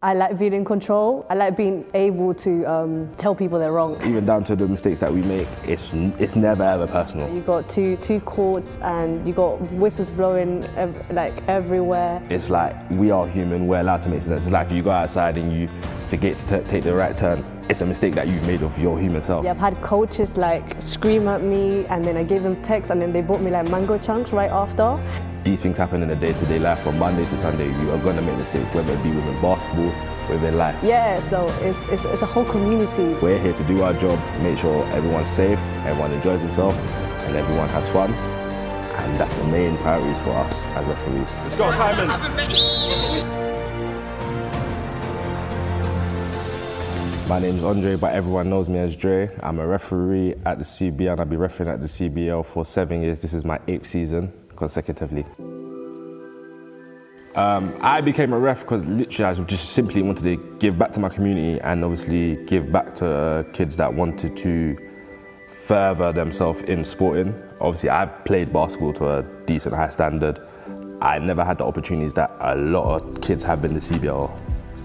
I like being in control. I like being able to tell people they're wrong. Even down to the mistakes that we make, it's never ever personal. You got two courts and you got whistles blowing everywhere. It's like we are human. We're allowed to make mistakes. It's like if you go outside and you forget to take the right turn, it's a mistake that you've made of your human self. Yeah, I've had coaches scream at me, and then I gave them texts, and then they bought me mango chunks right after. These things happen in the day-to-day life. From Monday to Sunday, you are going to make mistakes, whether it be within basketball, within life. Yeah, so it's a whole community. We're here to do our job, make sure everyone's safe, everyone enjoys themselves, and everyone has fun. And that's the main priorities for us as referees. Let's go, Simon. My name's Andre, but everyone knows me as Dre. I'm a referee at the CBL, and I've been refereeing at the CBL for 7 years. This is my 8th season consecutively. I became a ref because literally I just simply wanted to give back to my community and obviously give back to kids that wanted to further themselves in sporting. Obviously I've played basketball to a decent high standard. I never had the opportunities that a lot of kids have in the CBL.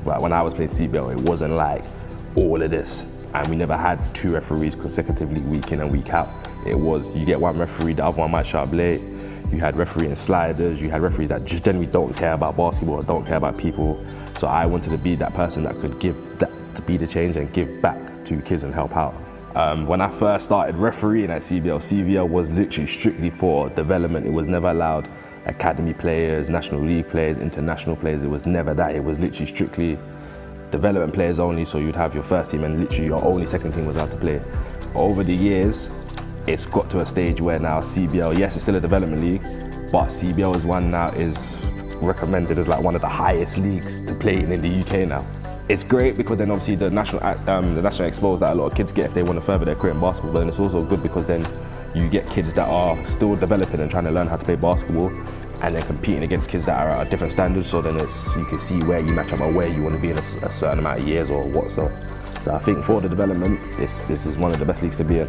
But when I was playing CBL, it wasn't like all of this. And we never had 2 referees consecutively week in and week out. It was, you get one referee, the other one might show up late. You had refereeing sliders, you had referees that just generally don't care about basketball or don't care about people. So I wanted to be that person that could to be the change and give back to kids and help out. When I first started refereeing at CBL was literally strictly for development. It was never allowed academy players, national league players, international players. It was never that. It was literally strictly development players only. So you'd have your first team and literally your only second team was allowed to play. Over the years, it's got to a stage where now CBL, yes, it's still a development league, but CBL is recommended as one of the highest leagues to play in the UK now. It's great because then obviously the national exposure that a lot of kids get if they want to further their career in basketball, but then it's also good because then you get kids that are still developing and trying to learn how to play basketball and then competing against kids that are at a different standard, so then you can see where you match up or where you want to be in a certain amount of years or what. So I think for the development, this is one of the best leagues to be in.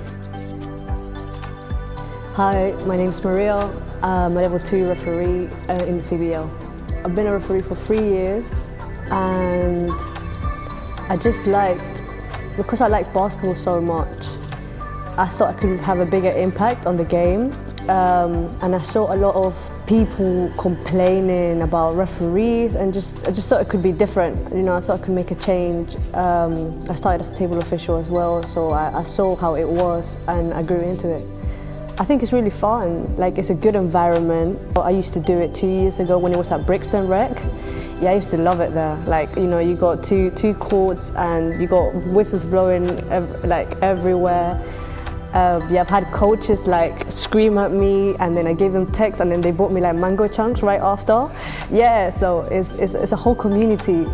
Hi, my name's Maria. I'm a level 2 referee in the CBL. I've been a referee for 3 years, and I just because I like basketball so much, I thought I could have a bigger impact on the game. And I saw a lot of people complaining about referees, and I just thought it could be different. You know, I thought I could make a change. I started as a table official as well, so I saw how it was and I grew into it. I think it's really fun. It's a good environment. I used to do it 2 years ago when it was at Brixton Rec. Yeah, I used to love it there. You got two courts and you got whistles blowing everywhere. Yeah, I've had coaches scream at me, and then I gave them texts, and then they bought me mango chunks right after. Yeah, so it's a whole community.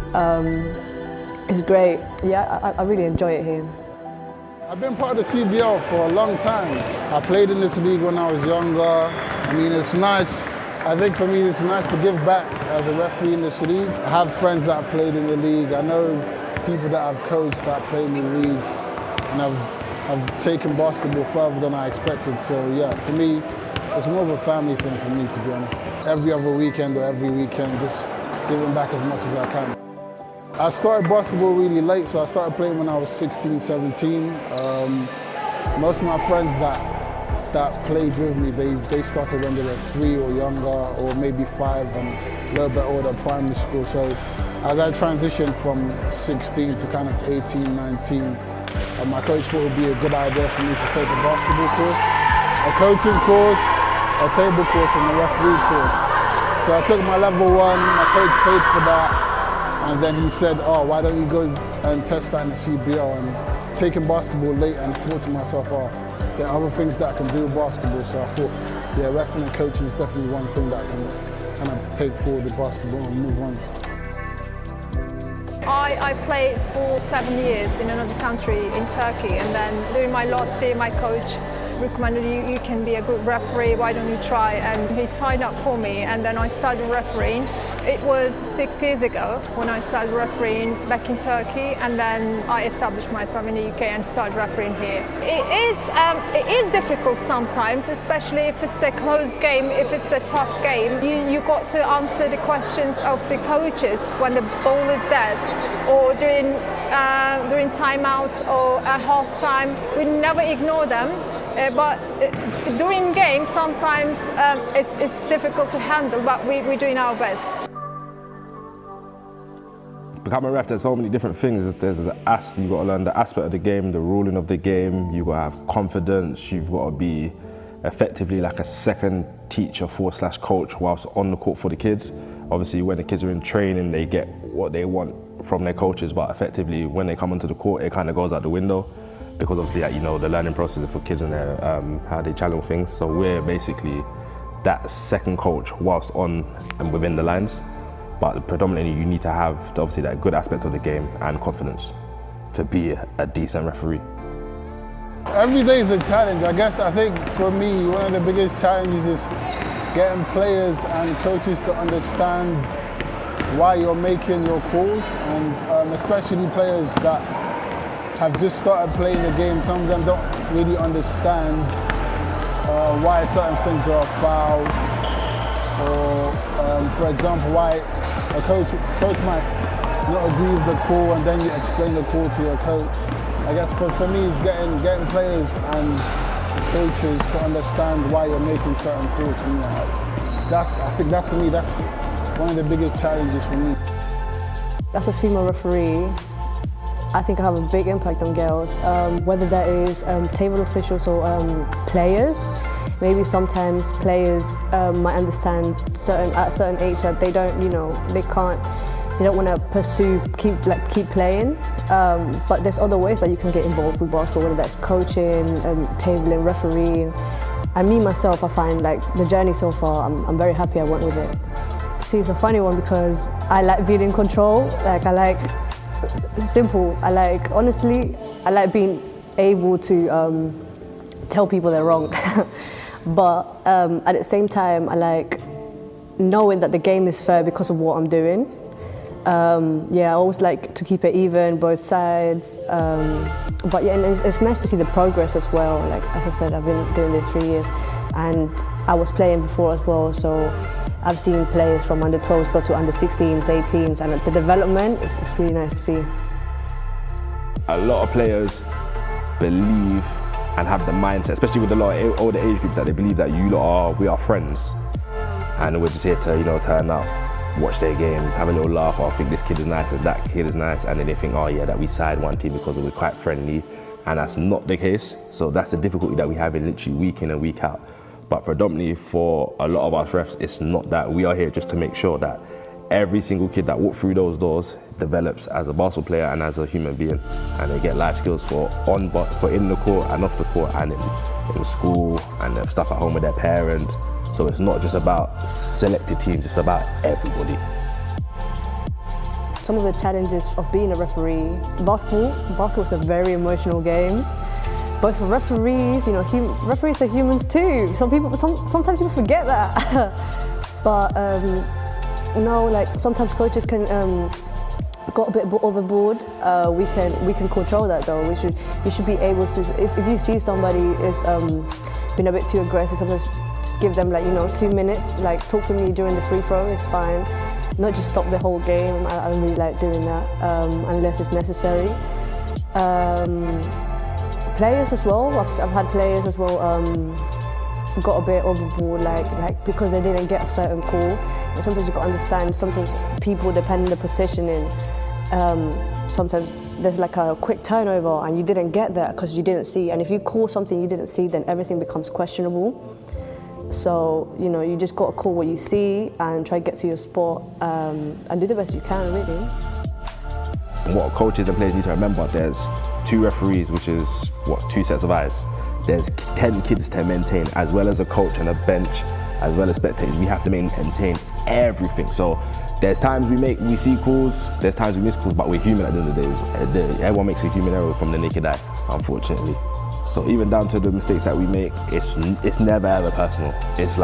It's great. Yeah, I really enjoy it here. I've been part of the CBL for a long time. I played in this league when I was younger. I mean, it's nice. I think for me, it's nice to give back as a referee in this league. I have friends that have played in the league. I know people that I've coached that played in the league, and I've taken basketball further than I expected. So yeah, for me, it's more of a family thing for me, to be honest. Every other weekend or every weekend, just giving back as much as I can. I started basketball really late, so I started playing when I was 16, 17. Most of my friends that played with me, they started when they were 3 or younger, or maybe 5 and a little bit older, primary school. So as I transitioned from 16 to kind of 18, 19, my coach thought it would be a good idea for me to take a basketball course, a coaching course, a table course, and a referee course. So I took my level 1, my coach paid for that. And then he said, oh, why don't you go and test that in the CBL? And taking basketball late, and thought to myself, oh, there are other things that I can do with basketball. So I thought, yeah, refereeing and coaching is definitely one thing that I can kind of take forward with basketball and move on. I played for 7 years in another country, in Turkey, and then during my last year, my coach recommended you can be a good referee, why don't you try? And he signed up for me, and then I started refereeing. It was 6 years ago when I started refereeing back in Turkey, and then I established myself in the UK and started refereeing here. It is difficult sometimes, especially if it's a close game, if it's a tough game. You got to answer the questions of the coaches when the ball is dead, or during timeouts or at half time. We never ignore them. But during games, sometimes it's difficult to handle, but we're doing our best. Becoming a ref, there's so many different things. You've got to learn the aspect of the game, the ruling of the game. You've got to have confidence. You've got to be effectively like a second teacher / coach whilst on the court for the kids. Obviously, when the kids are in training, they get what they want from their coaches, but effectively, when they come onto the court, it kind of goes out the window. Because obviously, the learning process for kids and how they challenge things. So we're basically that second coach whilst on and within the lines. But predominantly, you need to have obviously that good aspect of the game and confidence to be a decent referee. Every day is a challenge. I think for me, one of the biggest challenges is getting players and coaches to understand why you're making your calls, and especially players that have just started playing the game. Some of them don't really understand why certain things are a foul, or for example, why a coach might not agree with the call, and then you explain the call to your coach. I guess for me, it's getting players and coaches to understand why you're making certain calls. I think that's for me. That's one of the biggest challenges for me. As a female referee, I think I have a big impact on girls, whether that is table officials or players. Maybe sometimes players might understand at a certain age that they don't, they don't want to pursue, keep playing. But there's other ways that you can get involved with basketball, whether that's coaching, tabling, refereeing. And me myself, I find like the journey so far, I'm very happy I went with it. See, it's a funny one because I like being in control. It's simple. Honestly, I like being able to tell people they're wrong. But at the same time, I like knowing that the game is fair because of what I'm doing. I always like to keep it even, both sides. But yeah, and it's nice to see the progress as well. Like, as I said, I've been doing this 3 years, and I was playing before as well, so I've seen players from under 12s go to under 16s, 18s, and the development, it's really nice to see. A lot of players believe and have the mindset, especially with a lot of older age groups, that they believe that we are friends, and we're just here to turn up, watch their games, have a little laugh. I think this kid is nice and that kid is nice, and then they think, that we side one team because we're quite friendly, and that's not the case. So that's the difficulty that we have in literally week in and week out. But predominantly for a lot of us refs, it's not that. We are here just to make sure that every single kid that walks through those doors develops as a basketball player and as a human being, and they get life skills for in the court and off the court, and in school, and stuff at home with their parents. So it's not just about selected teams, it's about everybody. Some of the challenges of being a referee, basketball is a very emotional game. But for referees, referees are humans too. Sometimes people forget that. But sometimes coaches can go a bit overboard. We can control that though. We should be able to. If you see somebody is been a bit too aggressive, sometimes just give them 2 minutes. Talk to me during the free throw. It's fine. Not just stop the whole game. I don't really like doing that unless it's necessary. Players as well. I've had players as well got a bit overboard, because they didn't get a certain call. And sometimes you've got to understand. Sometimes people, depending on the positioning, sometimes there's a quick turnover and you didn't get that because you didn't see. And if you call something you didn't see, then everything becomes questionable. So you just got to call what you see and try to get to your spot and do the best you can, really. What coaches and players need to remember, there's 2 referees, which is 2 sets of eyes. There's 10 kids to maintain, as well as a coach and a bench, as well as spectators. We have to maintain everything. So there's times we see calls, there's times we miss calls, but we're human at the end of the day. Everyone makes a human error from the naked eye, unfortunately. So even down to the mistakes that we make, it's never ever personal. It's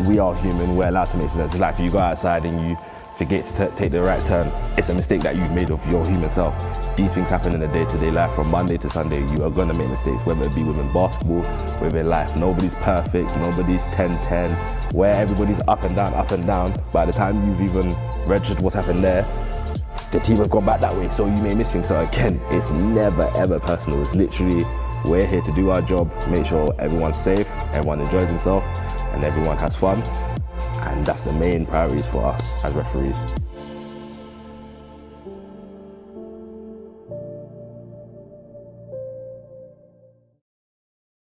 we are human, we're allowed to make mistakes. It's if you go outside and you forget to take the right turn, it's a mistake that you've made of your human self. These things happen in the day-to-day life. From Monday to Sunday, you are gonna make mistakes, whether it be within basketball, within life. Nobody's perfect, nobody's 10-10, where everybody's up and down. By the time you've even registered what's happened there, the team have gone back that way, so you may miss things. So again, it's never ever personal. It's literally, we're here to do our job, make sure everyone's safe, everyone enjoys himself, and everyone has fun. And that's the main priorities for us as referees.